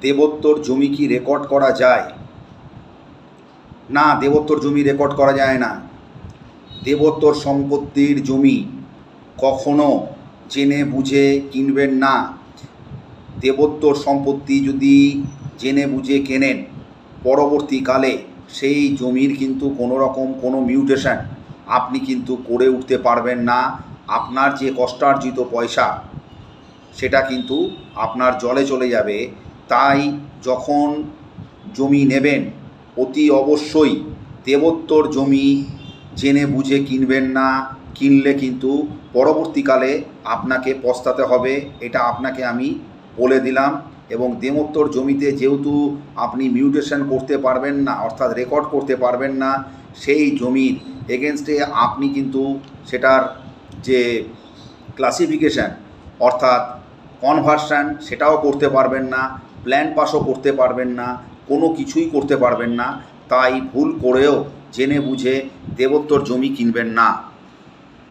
দেবোত্তর জমি কি রেকর্ড করা যায়? না, দেবোত্তর জমি রেকর্ড করা যায় না। দেবোত্তর সম্পত্তির জমি কখনো জেনে বুঝে কিনবেন না। দেবোত্তর সম্পত্তি যদি জেনে বুঝে কেনেন, পরবর্তীকালে সেই জমির কিন্তু কোনো রকম কোনো মিউটেশন আপনি কিন্তু করে উঠতে পারবেন না। আপনার যে কষ্টার্জিত পয়সা সেটা কিন্তু আপনার জলে চলে যাবে। তাই যখন জমি নেবেন অতি অবশ্যই দেবোত্তর জমি জেনে বুঝে কিনবেন না। কিনলে কিন্তু পরবর্তীকালে আপনাকে পস্তাতে হবে, এটা আপনাকে আমি বলে দিলাম। এবং দেবোত্তর জমিতে যেহেতু আপনি মিউটেশন করতে পারবেন না, অর্থাৎ রেকর্ড করতে পারবেন না, সেই জমির এগেনস্টে আপনি কিন্তু সেটার যে ক্লাসিফিকেশান অর্থাৎ কনভার্সান সেটাও করতে পারবেন না, প্ল্যান পাসও করতে পারবেন না, কোনো কিছুই করতে পারবেন না। তাই ভুল করেও জেনে বুঝে দেবোত্তর জমি কিনবেন না।